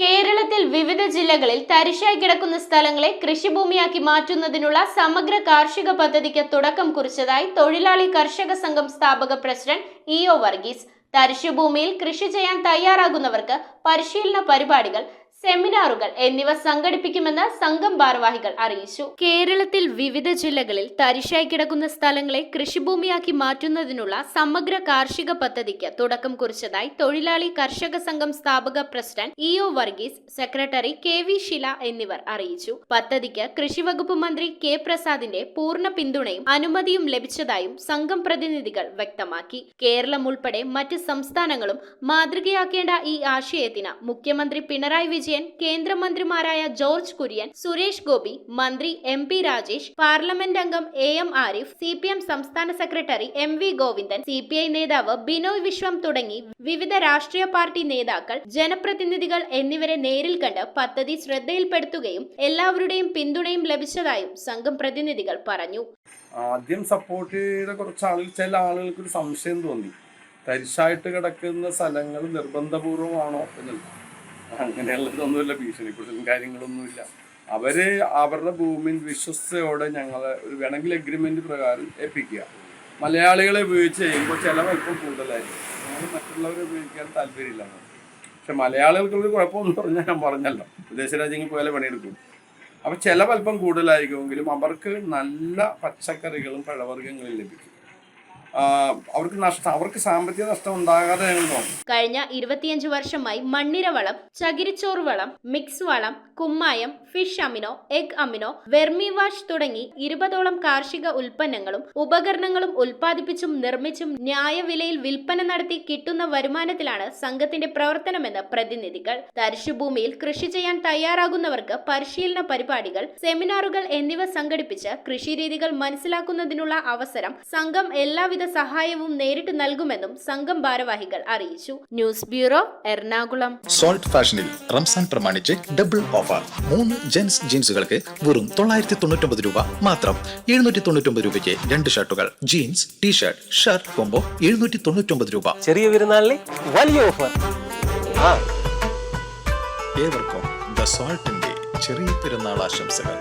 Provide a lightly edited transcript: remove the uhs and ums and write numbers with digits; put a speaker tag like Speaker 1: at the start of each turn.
Speaker 1: കേരളത്തിൽ വിവിധ ജില്ലകളിൽ തരിശായി കിടക്കുന്ന സ്ഥലങ്ങളെ കൃഷിഭൂമിയാക്കി മാറ്റുന്നതിനുള്ള സമഗ്ര കാർഷിക പദ്ധതിക്ക് തുടക്കം കുറിച്ചതായി തൊഴിലാളി കർഷക സംഘം സ്ഥാപക പ്രസിഡന്റ് ഇ.ഒ. വർഗീസ്. തരിശുഭൂമിയിൽ കൃഷി ചെയ്യാൻ തയ്യാറാകുന്നവർക്ക് പരിശീലന പരിപാടികൾ, സെമിനാറുകൾ എന്നിവ സംഘടിപ്പിക്കുമെന്ന് സംഘം ഭാരവാഹികൾ അറിയിച്ചു. കേരളത്തിൽ വിവിധ ജില്ലകളിൽ തരിശായി കിടക്കുന്ന സ്ഥലങ്ങളെ കൃഷിഭൂമിയാക്കി മാറ്റുന്നതിനുള്ള സമഗ്ര കാർഷിക പദ്ധതിക്ക് തുടക്കം കുറിച്ചതായി തൊഴിലാളി കർഷക സംഘം സ്ഥാപക പ്രസിഡന്റ് ഇ.ഒ. വർഗീസ്, സെക്രട്ടറി കെ.വി. ശില എന്നിവർ അറിയിച്ചു. പദ്ധതിക്ക് കൃഷിവകുപ്പ് മന്ത്രി കെ. പ്രസാദിന്റെ പൂർണ്ണ പിന്തുണയും അനുമതിയും ലഭിച്ചതായും സംഘം പ്രതിനിധികൾ വ്യക്തമാക്കി. കേരളം ഉൾപ്പെടെ മറ്റ് സംസ്ഥാനങ്ങളും മാതൃകയാക്കേണ്ട ഈ ആശയത്തിന് മുഖ്യമന്ത്രി പിണറായി വിജയൻ, കേന്ദ്രമന്ത്രിമാരായ ജോർജ് കുര്യൻ, സുരേഷ് ഗോപി, മന്ത്രി എം.പി. രാജേഷ്, പാർലമെന്റ് അംഗം എ.എം. ആരിഫ്, CPM സംസ്ഥാന സെക്രട്ടറി എം.വി. ഗോവിന്ദൻ, CPI നേതാവ് ബിനോയ് വിശ്വം തുടങ്ങി വിവിധ രാഷ്ട്രീയ പാർട്ടി നേതാക്കൾ, ജനപ്രതിനിധികൾ എന്നിവരെ നേരിൽ കണ്ട് പദ്ധതി ശ്രദ്ധയിൽപ്പെടുത്തുകയും എല്ലാവരുടെയും പിന്തുണയും ലഭിച്ചതായും സംഘം പ്രതിനിധികൾ പറഞ്ഞു.
Speaker 2: ആദ്യം സപ്പോർട്ട് ചെയ്ത കുറച്ച് ആളുകൾ, ചില ആളുകൾക്ക് ഒരു സംശയം തോന്നി, തരിശായിട്ട് കിടക്കുന്ന സ്ഥലങ്ങൾ നിർബന്ധപൂർവമാണോ എന്നുള്ളത്. അങ്ങനെയുള്ളതൊന്നുമില്ല, ഭീഷണിപ്പെടുത്തലും കാര്യങ്ങളൊന്നുമില്ല. അവരുടെ ഭൂമിയിൽ വിശ്വസ്തയോടെ ഞങ്ങളെ വേണമെങ്കിൽ എഗ്രിമെന്റ് പ്രകാരം ഏൽപ്പിക്കുക. മലയാളികളെ ഉപയോഗിച്ച് ചെയ്യുമ്പോൾ ചിലവ് അല്പം കൂടുതലായിരിക്കും. ഞങ്ങൾ മറ്റുള്ളവരെ ഉപയോഗിക്കാൻ താല്പര്യമില്ല. പക്ഷെ മലയാളികൾക്കൊരു കുഴപ്പമെന്ന് പറഞ്ഞാൽ ഞാൻ പറഞ്ഞല്ലോ, വിദേശ രാജ്യങ്ങളിൽ പോലെ പണിയെടുക്കും. അപ്പോൾ ചിലവ് അല്പം കൂടുതലായിരിക്കുമെങ്കിലും അവർക്ക് നല്ല പച്ചക്കറികളും പഴവർഗ്ഗങ്ങളും ലഭിക്കും. അവർക്ക് സാമ്പത്തിക നഷ്ടം ഉണ്ടാകാതെ ഞങ്ങൾ നോക്കും.
Speaker 1: കഴിഞ്ഞ 25 വർഷമായി മണ്ണിര വളം, ചകിരിച്ചോറ് വളം, മിക്സ് വളം, കുമ്മായം, fish amino, egg amino, vermi wash തുടങ്ങി 20ഓളം കാർഷിക ഉൽപ്പന്നങ്ങളും ഉപകരണങ്ങളും ഉൽപ്പാദിപ്പിച്ചും നിർമ്മിച്ചും ന്യായവിലയിൽ വിൽപ്പന നടത്തി കിട്ടുന്ന വരുമാനത്തിലാണ് സംഘത്തിന്റെ പ്രവർത്തനമെന്ന് പ്രതിനിധികൾ. തരിശുഭൂമിയിൽ കൃഷി ചെയ്യാൻ തയ്യാറാകുന്നവർക്ക് പരിശീലന പരിപാടികൾ, സെമിനാറുകൾ എന്നിവ സംഘടിപ്പിച്ച് കൃഷിരീതികൾ മനസ്സിലാക്കുന്നതിനുള്ള അവസരം സംഘം എല്ലാവിധ സഹായവും നേരിട്ട് നൽകുമെന്നും സംഘം ഭാരവാഹികൾ അറിയിച്ചു. News bureau, Ernakulam.
Speaker 3: സോൾട്ട് ഫാഷനിൽ റംസാൻ പ്രമാണിച്ച് ഡബിൾ ഓഫർ. 3 ജെൻസ് ജീൻസുകൾക്ക് വെറും 999 രൂപ മാത്രം. 799 രൂപയ്ക്ക് 2 ഷർട്ടുകൾ, ജീൻസ്, ടീഷർട്ട്, ഷർട്ട് കോംബോ 799 രൂപ.
Speaker 4: ചെറിയ പെരുന്നാളിന് വലിയ ഓഫർ.
Speaker 3: ഏവർക്കും ദ സോൾട്ടിന്റെ ചെറിയ പെരുന്നാൾ ആശംസകൾ.